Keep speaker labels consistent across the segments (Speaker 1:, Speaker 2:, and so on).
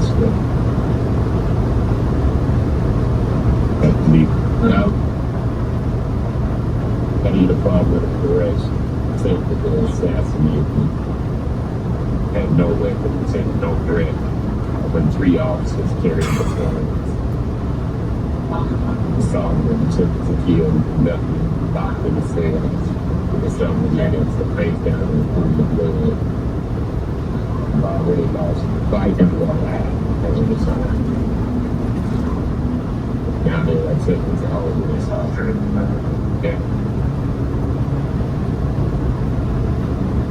Speaker 1: basically. I need a problem with correction. Attempted to assassinate me. Had no weapons and no threat. When 3 officers carried the guns. Saw them took to kill, left me locked in the cells. With something that is the face down and pulled the blood. I already lost fighting what I had over the time. Now they're like taking to all of this yeah.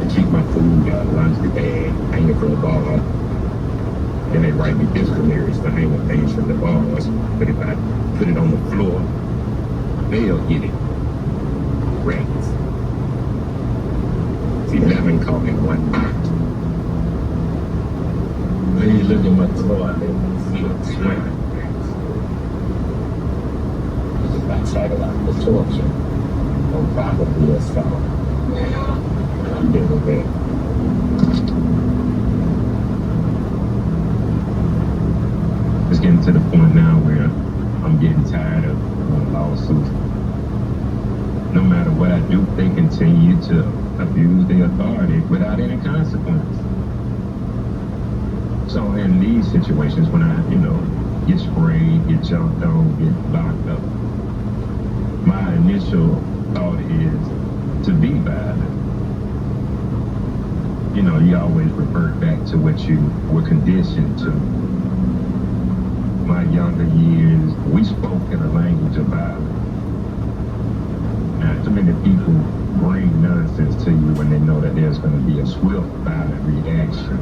Speaker 1: I keep my food lunch bag, hanging from the bar. Then they write me disciplinaries for hanging things from the bars. But if I put it on the floor, they'll get it. Rats. 11 caught in one night. When you look at my toy, they see it swimming. If I tag about the torture, on probably assault. I'm dealing with it. It's getting to the point now where I'm getting tired of lawsuits. No matter what I do, they continue to abuse their authority without any consequence. So in these situations, when I, get sprayed, get jumped on, get locked up, my initial thought is to be violent. You always revert back to what you were conditioned to. My younger years, we spoke in a language of violence. Not too many people bring nonsense to you when they know that there's going to be a swift, violent reaction.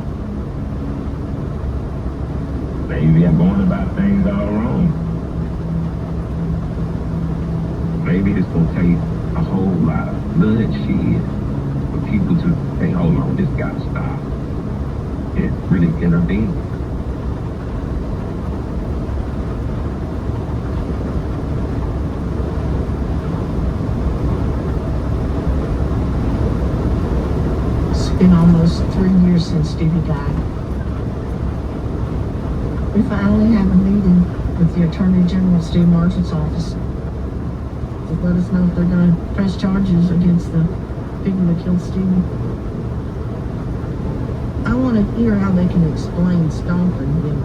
Speaker 1: Maybe I'm going about things all wrong. Maybe it's going to take a whole lot of bloodshed for people to say, hold on, this got to stop. It really intervenes.
Speaker 2: Been almost 3 years since Stevie died. We finally have a meeting with the Attorney General, Steve Martin's office, to let us know if they're going to press charges against the people that killed Stevie. I want to hear how they can explain stomping him.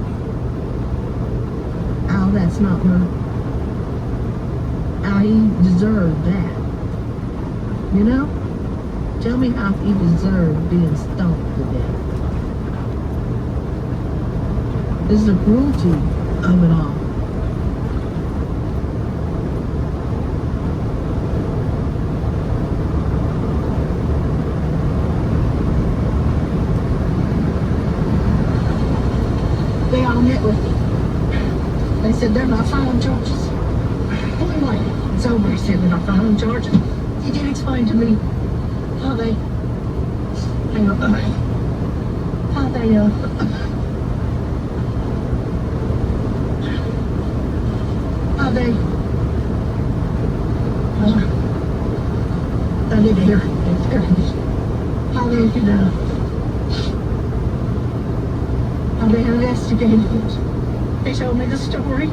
Speaker 2: How that's not murder. How he deserved that. Tell me how he deserved being stomped to death. This is the cruelty of it all. They all met with me. They said they're not filing charges. Anyway, it's over. He said they're not filing charges. He did explain to me how they, hang on, how they, I need to hear it. How they could, how they investigated it. They told me the story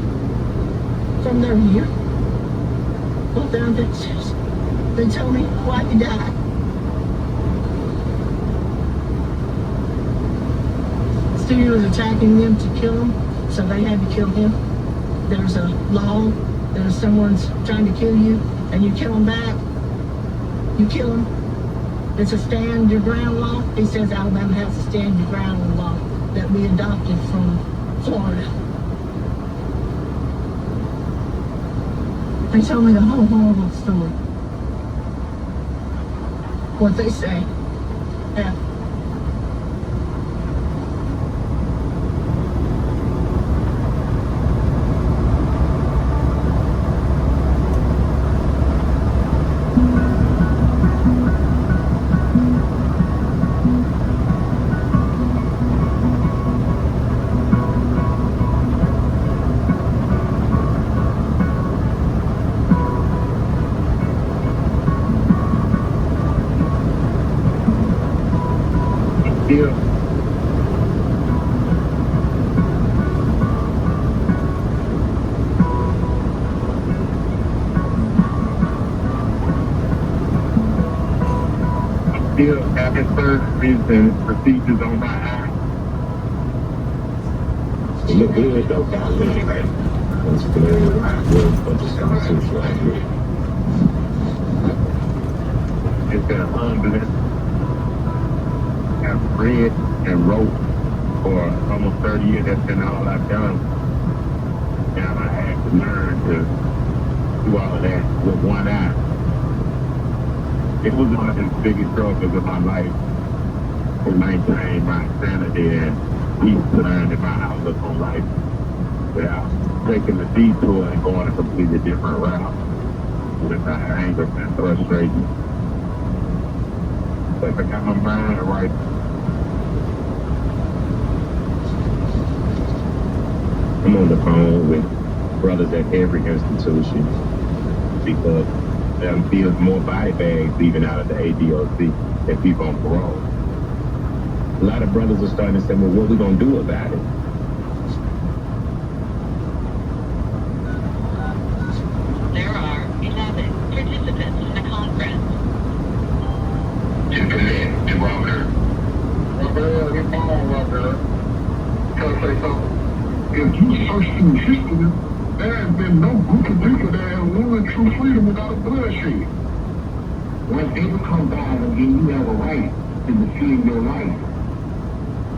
Speaker 2: from their view. Well, they told me why he died. Stevie was attacking them to kill him, so they had to kill him. There's a law that if someone's trying to kill you and you kill them back, you kill them. It's a stand your ground law. He says Alabama has a stand your ground law that we adopted from Florida. They told me the whole horrible story. What they say. Yeah.
Speaker 1: still having surgeries and procedures on my eye.
Speaker 3: You look good though, Kyle. It's good. Good bunch of scar tissue right here.
Speaker 1: It's been humbling. I've read and wrote for almost 30 years. That's been all I've done. Now I had to learn to do all of that with one eye. It was one of the biggest struggles of my life to maintain my sanity and keep learning my outlook on life without taking the detour and going a completely different route with my anger and frustration. But I got my mind right.
Speaker 3: I'm on the phone with brothers at every institution because there's more body bags leaving out of the ADOC than people on parole. A lot of brothers are starting to say, well, what are we going to do about it?
Speaker 4: There are 11 participants in the conference.
Speaker 1: To connect to Robert. Robert, your phone, Robert. Try to say something. If you search through history, there has been no group of people that have won true freedom without a bloodshed. When people come by again, you have a right to defend your life.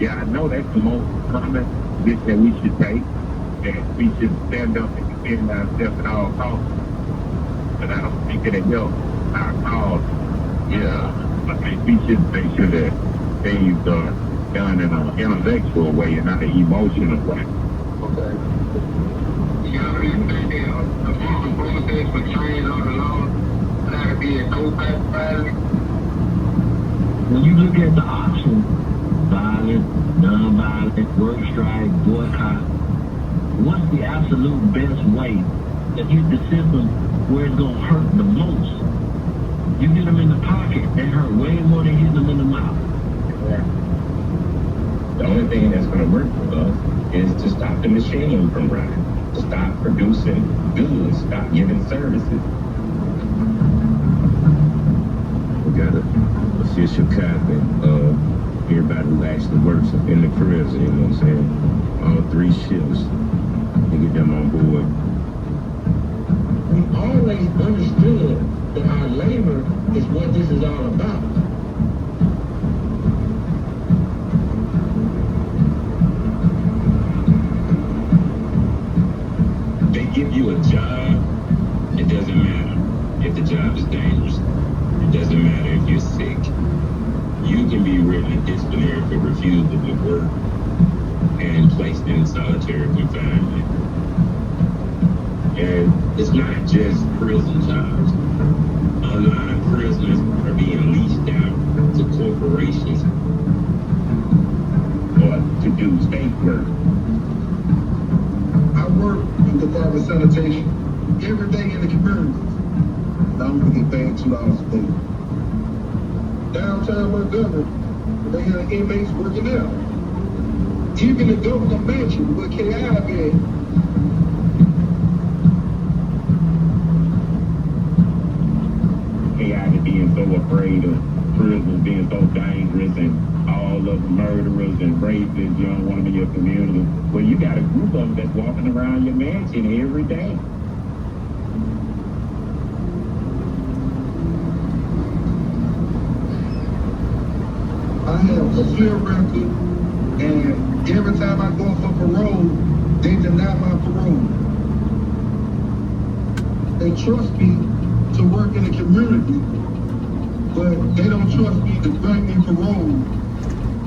Speaker 1: Yeah, I know that's the most common position that we should take, that we should stand up and defend ourselves at all costs. But I don't think it'll help our cause. Yeah, I think we should make sure that things are done in an intellectual way and not an emotional way. Okay. You know what I'm saying? The former process for training on the law, not to be a co-pacifier.
Speaker 5: When you look at the options, violent, non-violent, work strike, boycott, what's the absolute best way to hit the system where it's going to hurt the most? You get them in the pocket, they hurt way more than hitting them in the mouth.
Speaker 3: The only thing that's going to work for us is to stop the machine from running, to stop producing goods, stop giving services. We got an official copy of everybody who actually works in the prison, you know what I'm saying? All 3 shifts, to get them on board.
Speaker 2: We always understood that our labor is what this is all about.
Speaker 3: They give you a job, it doesn't matter if the job is dangerous. It doesn't matter if you're sick. You can be written a disciplinary for refusal to work and placed in solitary confinement. And it's not just prison jobs. A lot of prisoners are being leased out to corporations or to do state work.
Speaker 1: I work in the Department of Sanitation every day in the community. I'm gonna get paid $2 a day. Downtown Montgomery, they have inmates working there. Even the governor mansion where KI been.
Speaker 3: AI being so afraid of prisons being so dangerous and all of the murderers and rapists, you don't want them in your community. Well, you got a group of them that's walking around your mansion every day.
Speaker 1: I have a clear record, and every time I go for parole, they deny my parole. They trust me to work in the community, but they don't trust me to grant me parole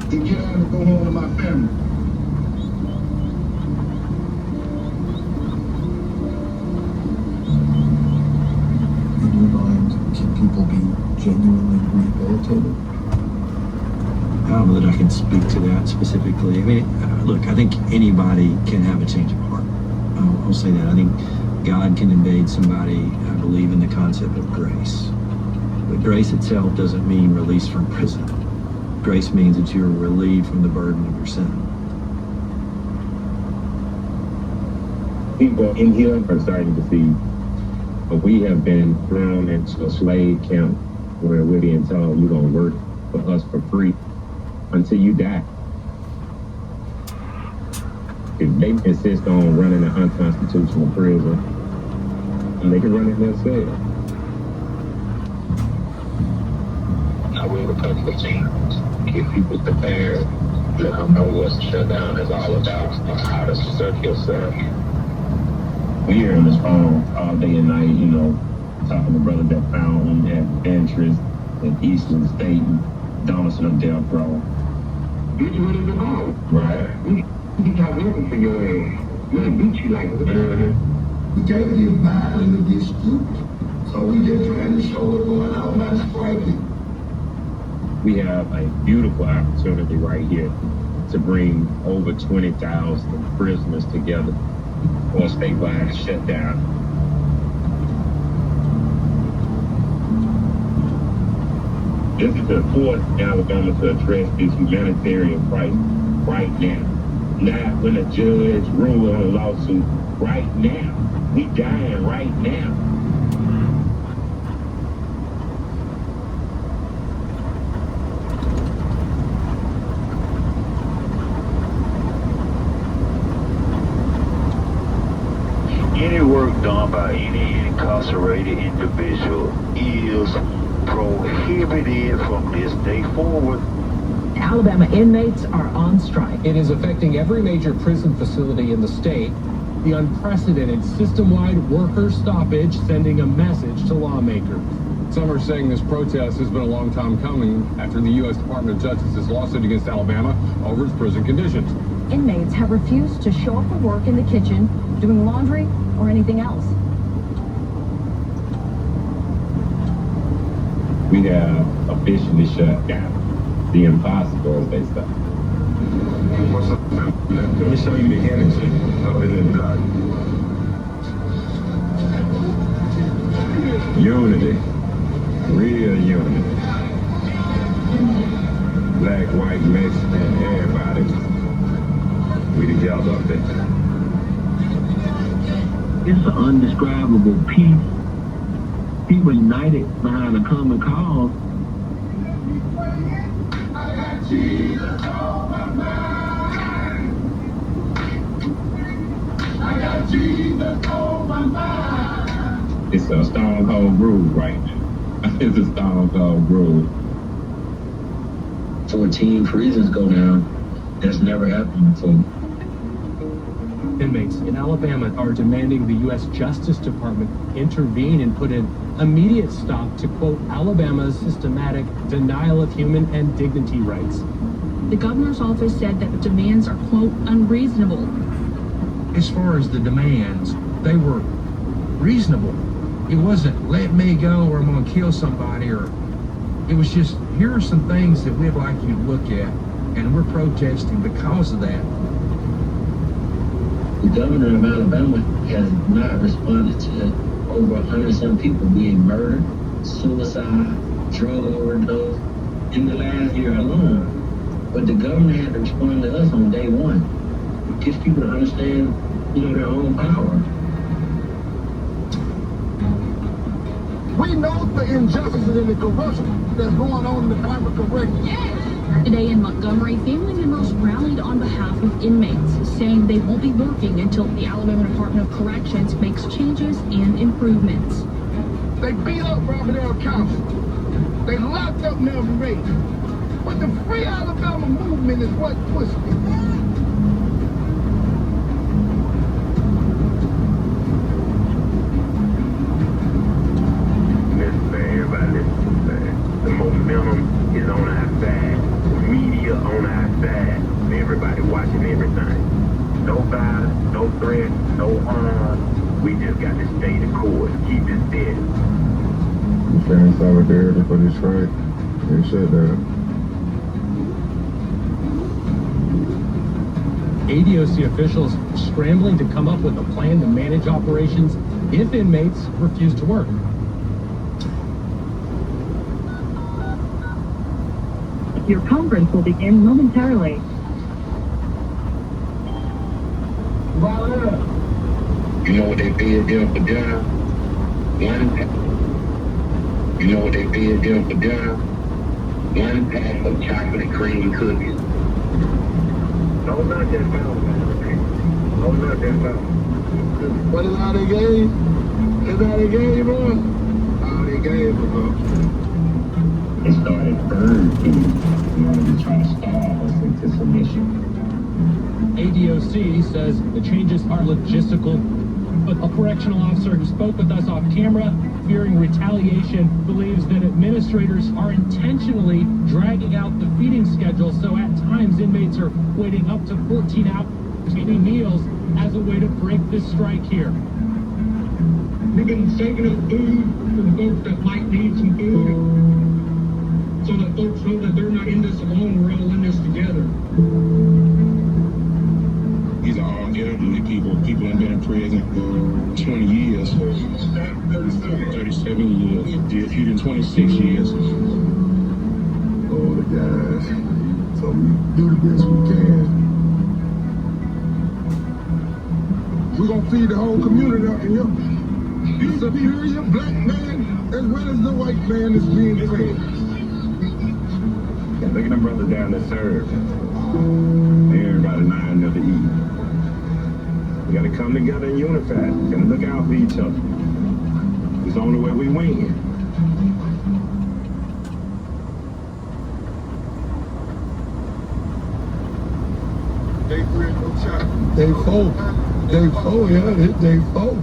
Speaker 1: to get out and go home to my family.
Speaker 6: In your mind, can people be genuinely rehabilitated?
Speaker 5: I don't know that I can speak to that specifically. I mean, look, I think anybody can have a change of heart. I'll say that. I think God can invade somebody. I believe in the concept of grace. But grace itself doesn't mean release from prison. Grace means that you're relieved from the burden of your sin.
Speaker 3: People in here are starting to see, we have been thrown into a slave camp where we're being told you're going to work
Speaker 1: for us for free until you die. If they insist on running an unconstitutional prison, they can run it themselves.
Speaker 3: Now we're Republican teams. Keep people prepared. Let them know what the shutdown is all about, or how to assert yourself.
Speaker 1: We hear on this phone all day and night, you know, talking to brother that found at interest at Eastern State and Donaldson of Death Row.
Speaker 3: Get you ready to go.
Speaker 1: Right.
Speaker 3: We got working for your ass. We'll beat you like that.
Speaker 6: We can't get violent and get stupid. So we just trying to show what's going on by striking.
Speaker 1: We have a beautiful opportunity right here to bring over 20,000 prisoners together for a statewide shutdown. This is the fourth Alabama to address this humanitarian crisis right now. Not when a judge rules on a lawsuit right now. We dying right now.
Speaker 7: Any work done by any incarcerated individual is prohibited from this day forward.
Speaker 8: Alabama inmates are on strike.
Speaker 9: It is affecting every major prison facility in the state. The unprecedented system-wide worker stoppage sending a message to lawmakers.
Speaker 10: Some are saying this protest has been a long time coming after the U.S. Department of Justice's lawsuit against Alabama over its prison conditions.
Speaker 11: Inmates have refused to show up for work in the kitchen, doing laundry, or anything else.
Speaker 1: We have officially shut down the impossible, as they say.
Speaker 3: What's up, man? Let me show you the energy up in the dark.
Speaker 1: Unity. Real unity. Black, white, Mexican, everybody. We together up there.
Speaker 3: It's an undescribable peace. People united behind a common cause.
Speaker 6: I got Jesus on my mind. I got Jesus on my mind.
Speaker 1: It's a stone cold groove right now. It's a stone cold groove.
Speaker 3: 14 prisons go down. That's never happened before.
Speaker 9: Inmates in Alabama are demanding the U.S. Justice Department intervene and put an immediate stop to, quote, Alabama's systematic denial of human and dignity rights.
Speaker 12: The governor's office said that the demands are, quote, unreasonable.
Speaker 13: As far as the demands, they were reasonable. It wasn't, let me go or I'm going to kill somebody, or it was just, here are some things that we'd like you to look at, and we're protesting because of that.
Speaker 3: The governor of Alabama has not responded to over 100-some people being murdered, suicide, drug overdose in the last year alone. But the governor had to respond to us on day one. Get people to understand, their own power.
Speaker 6: We know the injustice and the corruption that's going on in the Department of Corrections.
Speaker 12: Today in Montgomery, family members rallied on behalf of inmates, saying they won't be working until the Alabama Department of Corrections makes changes and improvements.
Speaker 6: They beat up Robert L. County. They locked up Melvin Ray. But the Free Alabama movement is what pushed it.
Speaker 3: Listen, man, everybody listen, man. The momentum is on our side. The media on our side. Everybody watching everything. No violence, no threat, no harm. We just got to stay the course. Keep it steady.
Speaker 1: We stand solidarity for this fight. They said that.
Speaker 9: ADOC officials scrambling to come up with a plan to manage operations if inmates refuse to work.
Speaker 11: Your conference will begin momentarily.
Speaker 3: You know what they paid them for dinner? $1. You know what they paid them for dinner? 1 pack of chocolate cream cookies.
Speaker 6: No, not that fountain. No, not that fountain. What is all they gave? Is all they gave, bro? All they gave, bro.
Speaker 1: It started bird feeding in order to try to starve us into submission.
Speaker 9: ADOC says the changes are logistical, but a correctional officer who spoke with us off camera, fearing retaliation, believes that administrators are intentionally dragging out the feeding schedule, so at times inmates are waiting up to 14 hours between meals as a way to break this strike here.
Speaker 14: We've been saving up food for the folks that might need some food, so that folks know that they're not in this alone, we're all in this together.
Speaker 1: These are all elderly people have been in prison for 20 years. 37 years. Did feud in 26 years.
Speaker 6: All the guys. So we do the best we can. We're gonna feed the whole community up here. The superior black man as well as the white man is being fed.
Speaker 1: Look at them brothers down there serve. Everybody lined up to eat. We gotta come together and unify. We gotta look out for each other. It's the only way we win.
Speaker 6: Day 3 no chocolate. Day 4. Day 4, yeah, it's day 4.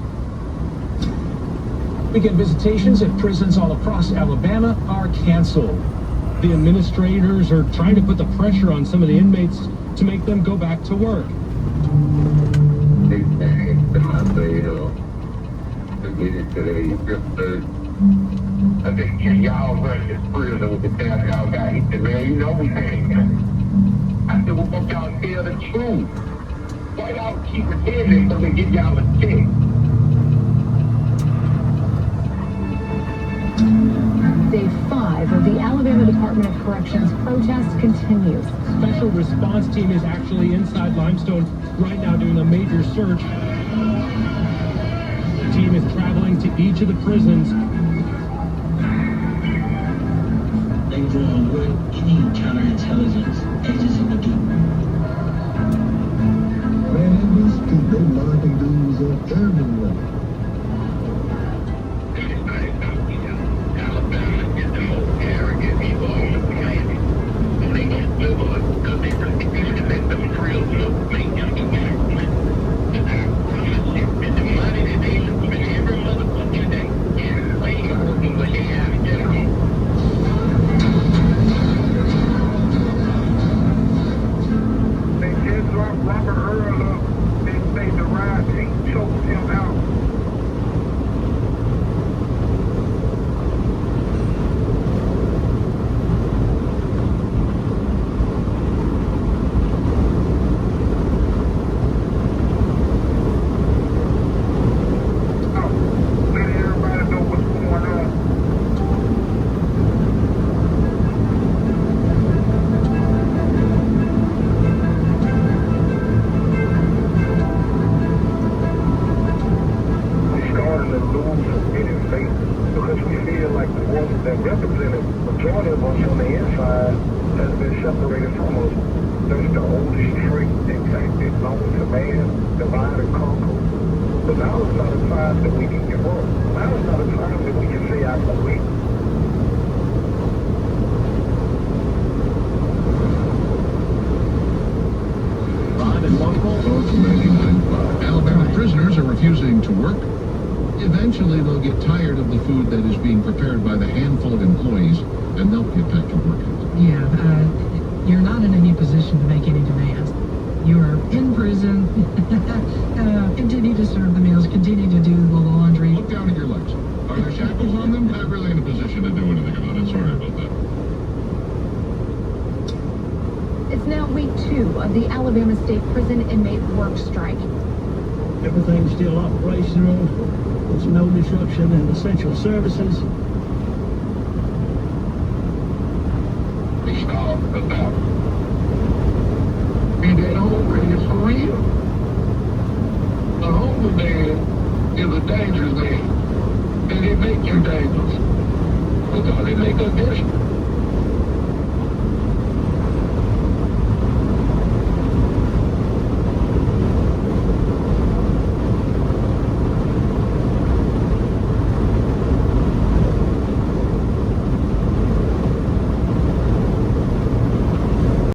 Speaker 9: Weekend visitations at prisons all across Alabama are canceled. The administrators are trying to put the pressure on some of the inmates to make them go back to work.
Speaker 3: I think y'all run this prison with the damn y'all got. He said, man, you know we ain't got it. I said, well, fuck y'all tell the truth. Why y'all keep pretending so they get y'all a check?
Speaker 11: Day 5 of the Alabama Department of Corrections protest continues.
Speaker 9: Special response team is actually inside Limestone right now doing a major search. The team is traveling to each of the prisons.
Speaker 15: They were doing what any counterintelligence agency would do.
Speaker 6: Man, in this street, they locking dudes up everywhere.
Speaker 3: Alabama is the most arrogant people on the planet. And they get liberal because they refuse to let them prisoners make them do government. And I promise you that the money that they lose every motherfucking day is way more than what they have at home.
Speaker 6: They just dropped Robert Earl up. They say the ride team choked him out. Let everybody know what's going on. We started to lose any faith because we feel like the ones that represented majority of us on the inside has been separated from us. That's the oldest trait in fact that belongs to man, divide and conquer. But now it's not a time that we can give up. Now it's not a time that we can say I quit.
Speaker 16: Alabama prisoners are refusing to work. Eventually, they'll get tired of the food that is being prepared by the handful of employees, and they'll get back to work.
Speaker 2: Yeah, you're not in any position to make any demands. You are in prison. Continue to serve the meals. Continue to do the laundry.
Speaker 16: Look down at your legs. Are there shackles on them? Not really in a position to do anything about it. Sorry about that.
Speaker 11: It's now week 2 of the Alabama State Prison inmate work strike.
Speaker 15: Everything's still operational. There's no disruption in essential services.
Speaker 3: We start about be that hungry is for real. A hungry man is a dangerous man. And they make you dangerous. Because they make us desperate.